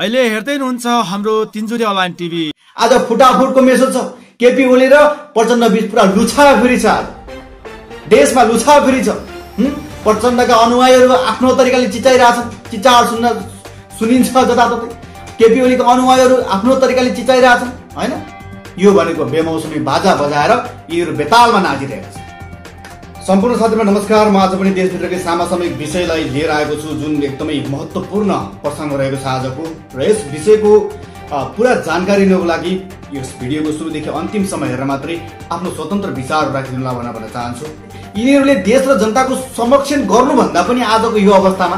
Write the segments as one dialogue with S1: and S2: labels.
S1: अहिले हेर्दै हुनुहुन्छ हाम्रो तिनजुरे अनलाइन टिभी।
S2: आज फुटाफुटको मेसो छ। केपी ओली र प्रचण्ड बीच पुरा लुछाफिरी छ। आज देशमा लुछाफिरी छ। प्रचण्डका अनुयायीहरू आफ्नो तरिकाले चिचाइरहेछन्। चिचार सुनिन्छ जताततै। केपी ओलीको अनुयायीहरू आफ्नो तरिकाले चिचाइरहेछन् हैन। यो भनेको बेमौसमी बाजा बजाएर यिनीहरू बेतालमा नाचिरहेका छन्। सम्पूर्ण साथीहरु नमस्कार। म आज पनि देशभित्रकै समसामयिक विषयलाई लिएर आएको छु, जुन एकदमै महत्त्वपूर्ण प्रसङ्ग रहेको छ आजको। र यस विषयको पूरा जानकारी लिनको लागि यस भिडियोको सुरुदेखि अन्तिम समय हेरेर मात्रै आफ्नो स्वतन्त्र विचार राखिदिनुला भन्न चाहन्छु। यिनीहरूले देश र जनताको संरक्षण गर्नुभन्दा पनि आजको यो अवस्थामा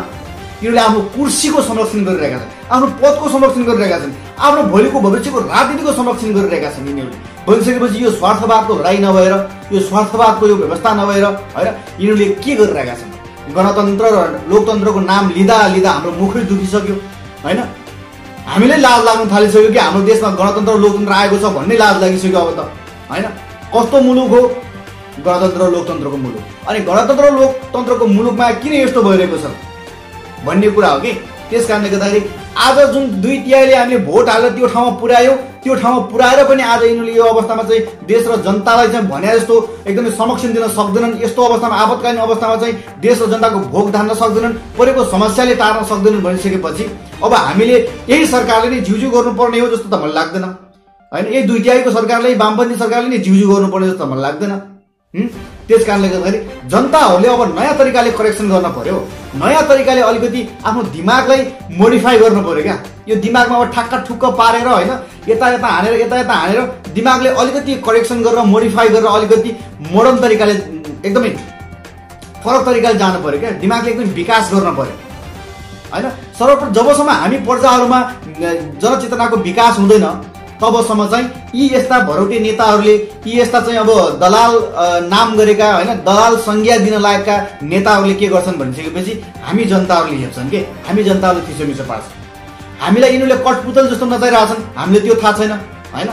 S2: यिनीहरूले आफ्नो कुर्सीको संरक्षण गरिरहेका छन्, आफ्नो पदको संरक्षण गरिरहेका छन्, आफ्नो भोलिको भविष्यको राजनीतिको संरक्षण गरिरहेका छन्। यिनीहरूले भनिसकेपछि यो स्वार्थवादको लडाई नभएर, यो स्वार्थवादको यो व्यवस्था नभएर हैन, यिनीहरूले के गरिरहेका छन्? गणतन्त्र र लोकतन्त्रको नाम लिँदा लिँदा हाम्रो मुखै दुखिसक्यो हैन। हामीले लाज लाग्न थालिसक्यो कि हाम्रो देशमा गणतन्त्र र लोकतन्त्र आएको छ भन्ने लाज लागिसक्यो अब त हैन। कस्तो मुलुक हो गणतन्त्र र लोकतन्त्रको मुलुक? अनि गणतन्त्र र लोकतन्त्रको मुलुकमा किन यस्तो भइरहेको छ भन्ने कुरा हो कि। त्यस कारणले गर्दाखेरि आज जुन 2/3 हामीले भोट हालेर त्यो ठाउँमा पुर्यायौं, त्यो ठाउँमा पुर्याएर पनि आज यिनीहरूले यो अवस्थामा चाहिँ देश र जनतालाई चाहिँ भने जस्तो एकदमै संरक्षण दिन सक्दैनन्। यस्तो अवस्थामा, आपतकालीन अवस्थामा चाहिँ देश र जनताको भोग धान्न सक्दैनन्, परेको समस्याले टार्न सक्दैनन् भनिसकेपछि अब हामीले यही सरकारले नै जिउजिउ गर्नुपर्ने हो जस्तो त मलाई लाग्दैन हैन। यही 2/3 सरकारले, वामपन्थी सरकारले नै जिउजिउ गर्नुपर्ने जस्तो मलाई लाग्दैन। त्यस कारणले गर्दाखेरि जनताहरूले अब नयाँ तरिकाले करेक्सन गर्न पर्यो। नयाँ तरिकाले अलिकति आफ्नो दिमागलाई मोडिफाई गर्नु पर्यो क्या। यो दिमागमा अब ठ्याक्क ठुक्क पारेर हैन, यता हानेर दिमागले अलिकति करेक्सन गरेर, मोडिफाई गरेर अलिकति मोडर्न तरिकाले, एकदमै फरक तरिकाले जानु पर्यो क्या। दिमागले एकदम विकास गर्न पर्यो हैन। सर्वप्रथम जबसम्म हामी प्रजाहरूमा जनचेतनाको विकास हुँदैन तबसम्म चाहिँ यी यस्ता भरौटे नेताहरूले, यी यस्ता चाहिँ अब दलाल नाम गरेका हैन, दलाल संज्ञा दिन लागेका नेताहरूले के गर्छन् भनिसकेपछि हामी जनताहरूले हेर्छन् के, हामी जनताहरूले थिचोमिचो पार्छन्। हामीलाई यिनीहरूले कठपुतल जस्तो नचाइरहेछन्, हामीले त्यो थाहा छैन हैन।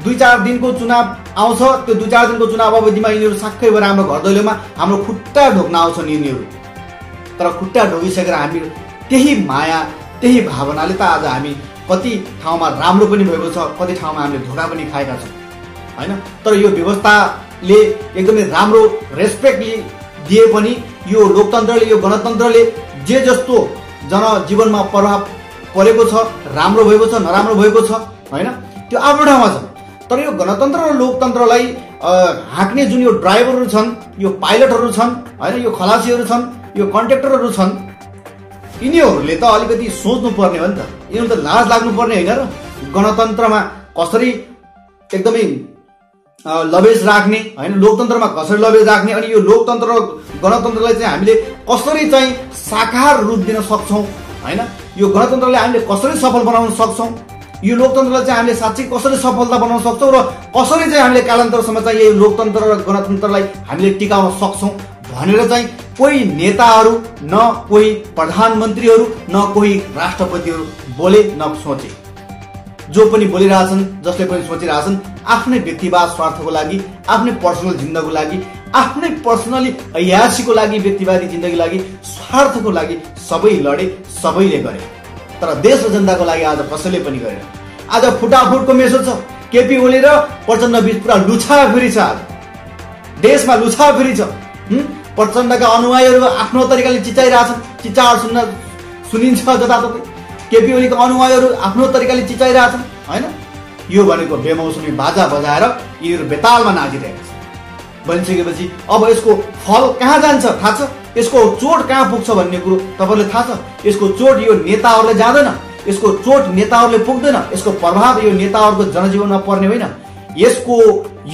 S2: 2-4 दिनको चुनाव आउँछ, त्यो 2-4 दिनको चुनाव अवधिमा यिनीहरू साक्कै भएर हाम्रो घर दैलोमा हाम्रो खुट्टा ढोक्न आउँछन् यिनीहरू। तर खुट्टा ढोकिसकेर हामी त्यही माया, त्यही भावनाले त आज हामी कति ठाउँमा राम्रो पनि भएको छ, कति ठाउँमा हामीले धोका पनि खाएका छौँ हैन। तर यो व्यवस्थाले एकदमै राम्रो रेस्पेक्ट दिए पनि यो लोकतन्त्रले, यो गणतन्त्रले जे जस्तो जनजीवनमा प्रभाव परेको छ, राम्रो भएको छ, नराम्रो भएको छ हैन, त्यो आफ्नो ठाउँमा छ। तर यो गणतन्त्र र लोकतन्त्रलाई हाँक्ने जुन यो ड्राइभरहरू छन्, यो पाइलटहरू छन् हैन, यो खलासीहरू छन्, यो कन्ट्र्याक्टरहरू छन्, यिनीहरूले त अलिकति सोच्नु पर्ने हो नि त। यिनीहरू त लाज लाग्नु पर्ने होइन र? गणतन्त्रमा कसरी एकदमै लबेज राख्ने हैन, लोकतन्त्रमा कसरी लबेज राख्ने, अनि यो लोकतन्त्र र गणतन्त्रलाई चाहिँ हामीले कसरी चाहिँ साकार रूप दिन सक्छौँ हैन, यो गणतन्त्रलाई हामीले कसरी सफल बनाउन सक्छौँ, यो लोकतन्त्रलाई चाहिँ हामीले साँच्चै कसरी सफलता बनाउन सक्छौँ र कसरी चाहिँ हामीले कालान्तरसम्म चाहिँ यो लोकतन्त्र र गणतन्त्रलाई हामीले टिकाउन सक्छौँ भनेर चाहिँ कोही नेताहरू, न कोही प्रधानमन्त्रीहरू, न कोही राष्ट्रपतिहरू बोले न सोचे। जो पनि बोलिरहेछन्, जसले पनि सोचिरहेछन्, आफ्नै व्यक्तिवाद स्वार्थको लागि, आफ्नै पर्सनल जिन्दगीको लागि, आफ्नै पर्सनली अयासीको लागि, व्यक्तिवादी जिन्दगीको लागि, स्वार्थको लागि सबै लडे, सबैले गरे। तर देश र जनताको लागि आज कसैले पनि गरेन। आज फुटाफुटको मेसो छ। केपी ओली र प्रचण्ड बीच पुरा लुछाफिरी छ। आज देशमा लुछाफिरी छ। प्रचण्डका अनुयायीहरू आफ्नो तरिकाले चिचाइरहेछन्। चिचार सुनिन्छ जताततै। केपी ओलीको अनुयायीहरू आफ्नो तरिकाले चिचाइरहेछन् हैन। यो भनेको बेमौसमी बाजा बजाएर यिनीहरू बेतालमा नाचिरहेका छन्। भनिसकेपछि अब यसको फल कहाँ जान्छ थाहा छ? यसको चोट कहाँ पुग्छ भन्ने कुरो तपाईँलाई थाहा छ? यसको चोट यो नेताहरूले जाँदैन, यसको चोट नेताहरूले पुग्दैन, यसको प्रभाव यो नेताहरूको जनजीवनमा पर्ने होइन। यसको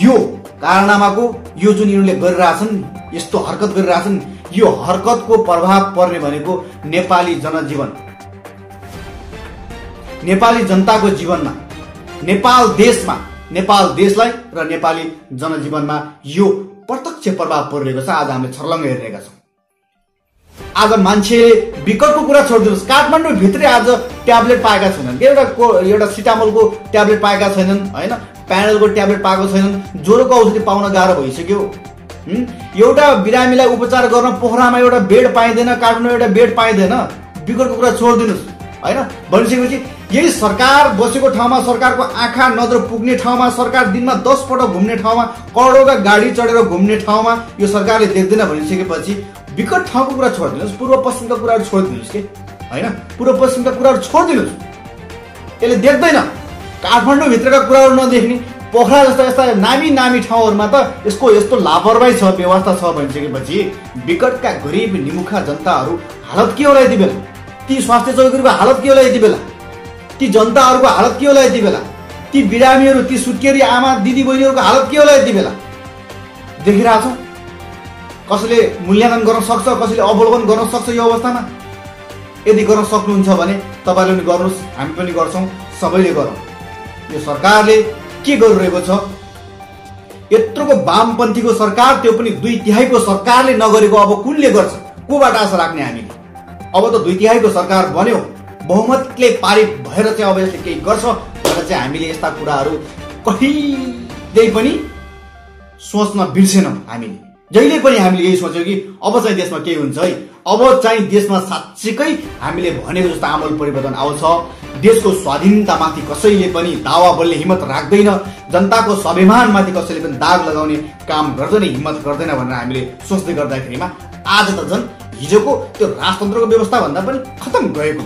S2: यो कारनामाको यो जुन यिनीहरूले गरिरहेछन्, यस्तो हरकत गरिरहेछन्, यो हरकतको प्रभाव पर्ने भनेको नेपाली जनजीवन, नेपाली जनताको जीवनमा, नेपाल देशमा, नेपाल देशलाई र नेपाली जनजीवनमा यो प्रत्यक्ष प्रभाव परिरहेको छ। आज हामीले छर्लङ्ग हेरिरहेका छौँ। आज मान्छेले विकटको कुरा छोडिदिनुहोस्, काठमाडौँ भित्रै आज ट्याब्लेट पाएका छैनन्, एउटा सिटामोलको ट्याब्लेट पाएका छैनन् हैन, प्यानलको ट्याब्लेट पाएको छैनन्, ज्वरोको औषधि पाउन गाह्रो भइसक्यो। एउटा बिरामीलाई उपचार गर्न पोखरामा एउटा बेड पाइँदैन, काठमाडौँ एउटा बेड पाइँदैन। विकटको कुरा छोडिदिनुहोस् हैन भनिसकेपछि यही सरकार बसेको ठाउँमा सरकारको आँखा नजर पुग्ने ठाउँमा सरकार दिनमा 10 पटक घुम्ने ठाउँमा करोडौंका गाडी चढेर घुम्ने ठाउँमा यो सरकारले देख्दैन भनिसकेपछि विकट ठाउँको कुरा छोडिदिनुस् पूर्व पश्चिमका कुराहरू छोडिदिनुस् के हैन पूर्व पश्चिमका कुराहरू छोडिदिनुस् यसले देख्दैन काठमाडौँ भित्रका कुराहरू नदेख्ने पोखरा जस्ता यस्ता नामी नामी ठाउँहरूमा त यसको यस्तो लापरवाही छ व्यवस्था छ भनिसकेपछि विकटका गरिब निमुखा जनताहरू हालत के होला यति बेला ती स्वास्थ्य चौकीहरूको हालत के होला यति बेला ती जनताहरूको हालत के होला यति बेला ती बिरामीहरू ती सुत्केरी आमा दिदी बहिनीहरूको हालत के होला यति बेला देखिरहेछ कसैले मूल्याङ्कन गर्न सक्छ कसैले अवलोकन गर्न सक्छ यो अवस्थामा यदि गर्न सक्नुहुन्छ भने तपाईले पनि गर्नुस् हामी पनि गर्छौं सबैले गरौँ यो सरकारले के गरिरहेको छ यत्रोको वामपन्थीको सरकार त्यो पनि 2/3 को सरकारले नगरेको अब कुनले गर्छ कोबाट आशा राख्ने हामीले अब त 2/3 को सरकार बन्यो बहुमतले पारित भएर चाहिँ अब यसले केही गर्छ भनेर चाहिँ हामीले यस्ता कुराहरू कहिल्यै पनि सोच्न बिर्सेनौं हामीले जहिले पनि हामीले यही सोच्यौं कि अब चाहिँ देशमा के हुन्छ है अब चाहिँ देशमा साच्चै हामीले भनेको जस्तो आमूल परिवर्तन आउँछ देशको स्वाधीनतामाथि कसैले पनि दावा बोल्ने हिम्मत राख्दैन जनताको स्वाभिमानमाथि कसैले पनि दाग लगाउने काम गर्दैन हिम्मत गर्दैन भनेर हामीले सोच्दै गर्दाखेरिमा आज त झन् हिजोको त्यो राजतन्त्रको व्यवस्था भन्दा पनि खतम गएको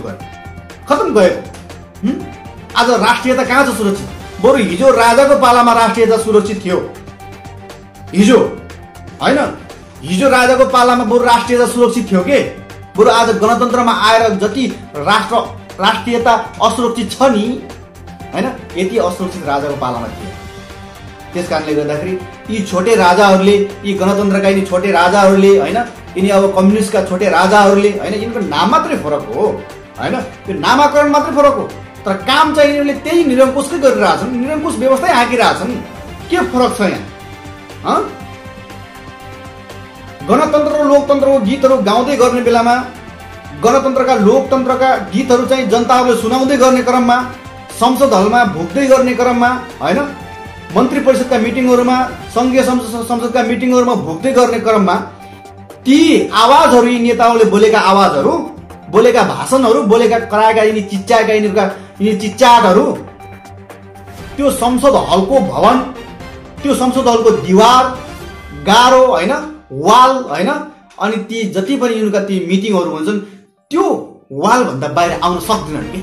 S2: आज राष्ट्रियता कहाँ छ सुरक्षित बरु हिजो राजाको पालामा राष्ट्रियता सुरक्षित थियो हिजो हैन हिजो राजाको पालामा बरु राष्ट्रियता सुरक्षित थियो के बरु आज गणतन्त्रमा आएर जति राष्ट्रियता असुरक्षित छ नि हैन यति असुरक्षित राजाको पालामा थियो त्यसकारणले गर्दाखेरि यी छोटे राजाहरूले यी गणतन्त्रका यी छोटे राजाहरूले हैन यिनी अब कम्युनिस्टका छोटे राजाहरूले हैन यिनको नाम मात्रै फरक हो हैन त्यो नामाकरण मात्रै फरक हो तर काम चाहिँ यिनीहरूले त्यही निरङ्कुशकै गरिरहेछन् निरङ्कुश व्यवस्थै हाँकिरहेछन् के फरक छ यहाँ गणतन्त्र र लोकतन्त्रको गीतहरू गाउँदै गर्ने बेलामा गणतन्त्रका लोकतन्त्रका गीतहरू चाहिँ जनताहरूले सुनाउँदै गर्ने क्रममा संसद हलमा भोग्दै गर्ने क्रममा हैन मन्त्री परिषदका मिटिङहरुमा संघीय संसदका मिटिङहरुमा भोग्दै गर्ने क्रममा ती आवाजहरू यी नेताहरूले बोलेका आवाजहरू बोलेका भाषणहरू बोलेका कराएका यिनी चिच्चाएका यिनी चिच्चाटहरू त्यो संसद हलको भवन त्यो संसद हलको दिवार गारो हैन वाल हैन अनि ती जति पनि यिनका ती मिटिङहरू हुन्छन् त्यो वाल भन्दा बाहिर आउन सक्दैनन् के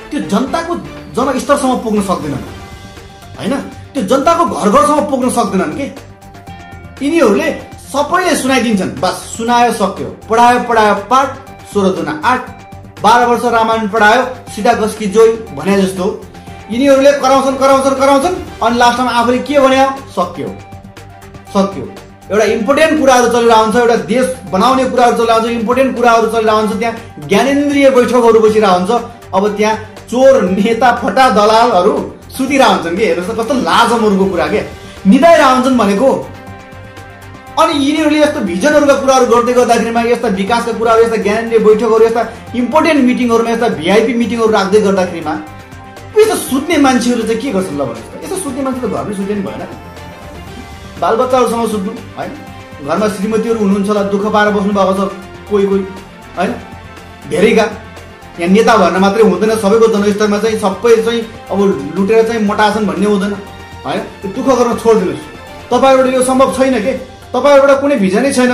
S2: त्यो जनताको जनस्तरसम्म पुग्न सक्दैनन् हैन त्यो जनताको घर घरसम्म पुग्न सक्दैनन् के यिनीहरूले सबैले सुनाइदिन्छन् बस सुनायो सक्यो पढायो पाठ 16 दुना 8 12 वर्ष रामायण पढायो सीता गस्की जोई भने जस्तो यिनीहरूले कराउँछन् अनि लास्टमा आफूले के भन्यो सक्यो एउटा इम्पोर्टेन्ट कुराहरू चलिरहन्छ एउटा देश बनाउने कुराहरू चलिरहन्छ इम्पोर्टेन्ट कुराहरू चलिरहन्छ त्यहाँ ज्ञानेन्द्रिय बैठकहरू बसिरहन्छ अब त्यहाँ चोर नेता फटा दलालहरू सुतिरहन्छन् के हेर्नुस् त कस्तो लाजमहरूको कुरा के निदाइरहन्छन् भनेको अनि यिनीहरूले यस्तो भिजनहरूका कुराहरू गर्दै गर्दाखेरिमा यस्ता विकासका कुराहरू यस्ता ज्ञानेन्द्रिय बैठकहरू यस्ता इम्पोर्टेन्ट मिटिङहरूमा यस्ता भिआइपी मिटिङहरू राख्दै गर्दाखेरिमा यस्तो सुत्ने मान्छेहरू चाहिँ के गर्छन् ल भन्नुहोस् त यस्तो सुत्ने मान्छे त घरमै सुत्ने भएन बालबच्चाहरूसँग सुत्नु हैन घरमा श्रीमतीहरू हुनुहुन्छ होला दुःख पाएर बस्नु भएको छ कोही हैन धेरैका यहाँ नेता भन्न मात्रै हुँदैन सबैको जनस्तरमा चाहिँ सबै चाहिँ अब लुटेर चाहिँ मोटाछन् भन्ने हुँदैन हैन दुःख गर्न छोड्दिनुस् तपाईहरुले यो सम्भव छैन के तपाईहरुबाट कुनै भिजनै छैन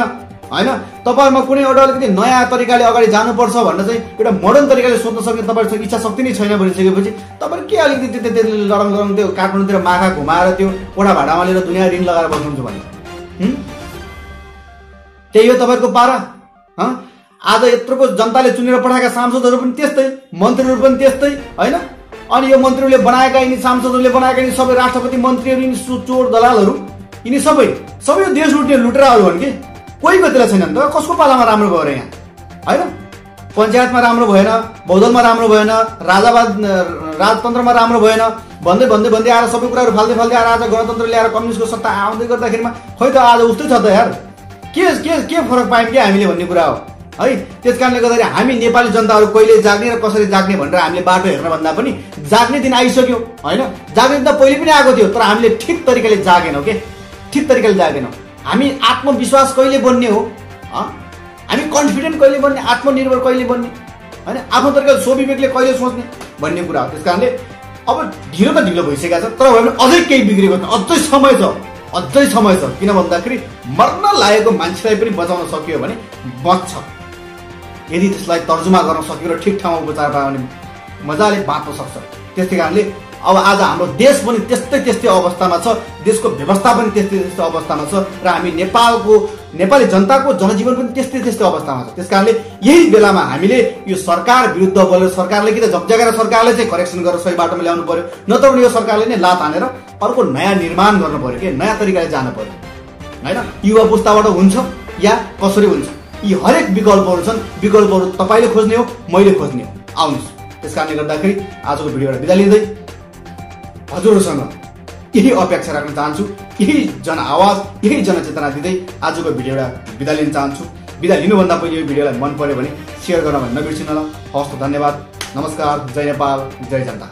S2: हैन तपाईहरुमा कुनै एउटा अलिकति नयाँ तरिकाले अगाडि जानुपर्छ भन्न चाहिँ एउटा मोडर्न तरिकाले सोच्न सक्ने तपाईहरुसँग इच्छा शक्ति नै छैन भनिसकेपछि तपाईहरु के अलिकति त्यति लडङ त्यो काठमाडौँतिर माखा घुमाएर त्यो ओडा भाडामा लिएर दुनिया ऋण लगाएर बस्नुहुन्छ भने त्यही हो तपाईहरुको पारा आज यत्रोको जनताले चुनेर पठाएका सांसदहरू पनि त्यस्तै मन्त्रीहरू पनि त्यस्तै हैन अनि यो मन्त्रीहरूले बनाएका यिनी सांसदहरूले बनाएका यिनी सबै राष्ट्रपति मन्त्रीहरू यिनी चोर दलालहरू यिनी सबै देश लुट्ने लुटेराहरू हुन् कि कोहीको त्यसलाई छैन नि त कसको पालामा राम्रो भयो र यहाँ हैन पञ्चायतमा राम्रो भएन बहुदलमा राम्रो भएन राजतन्त्रमा राम्रो भएन भन्दै आएर सबै कुराहरू फाल्दै आएर आज गणतन्त्र ल्याएर कम्युनिस्टको सत्ता आउँदै गर्दाखेरिमा खै त आज उस्तै छ त यार के फरक पायौँ के हामीले भन्ने कुरा हो है त्यसकारणले गर्दाखेरि हामी नेपाली जनताहरू कहिले जाग्ने र कसरी जाग्ने भनेर हामीले बाटो हेर्न भन्दा पनि जाग्ने दिन आइसक्यो हैन जाग्ने दिन त पहिले पनि आएको थियो तर हामीले ठिक तरिकाले जागेनौँ के ठिक तरिकाले जागेनौँ हामी आत्मविश्वास कहिले बन्ने हो हामी कन्फिडेन्ट कहिले बन्ने आत्मनिर्भर कहिले बन्ने हैन आफ्नो तरिकाले स्वविवेकले कहिले सोच्ने भन्ने कुरा हो। त्यसकारणले अब ढिलो त ढिलो भइसकेको छ, तर भए पनि अझै केही बिग्रेको छ, अझै समय छ। किन भन्दाखेरि मर्न लागेको मान्छेलाई पनि बचाउन सकियो भने बच्छ, यदि त्यसलाई तर्जुमा गर्न सक्यो र ठिक ठाउँमा उपचार पायो भने मजाले बाँच्न सक्छ। त्यसै कारणले अब आज हाम्रो देश पनि त्यस्तै अवस्थामा छ, देशको व्यवस्था पनि त्यस्तै अवस्थामा छ र हामी नेपाली जनताको जनजीवन पनि त्यस्तै अवस्थामा छ। त्यसकारणले यही बेलामा हामीले यो सरकार विरुद्ध बोलेर सरकारले कि त झकझगाएर सरकारले चाहिँ करेक्सन गरेर सही बाटोमा ल्याउनु पर्यो, नत्र भने यो सरकारले नै लात हानेर अर्को नयाँ निर्माण गर्नु पर्यो कि नयाँ तरिकाले जानु पर्यो हैन। युवा पुस्ताबाट हुन्छ या कसरी हुन्छ, यी हरेक विकल्पहरू छन्। विकल्पहरू तपाईँले खोज्ने हो, मैले खोज्ने हो, आउनुहोस्। त्यसकारणले गर्दाखेरि आजको भिडियोबाट बिदा लिँदै हजुरहरूसँग यही अपेक्षा राख्न चाहन्छु, यही जनआवाज, यही जनचेतना दिँदै आजको भिडियोबाट बिदा लिन चाहन्छु। बिदा लिनुभन्दा पहिले यो भिडियोलाई मन पर्यो भने सेयर गर्न नबिर्सिनु होला। हवस् त, धन्यवाद, नमस्कार, जय नेपाल, जय जनता।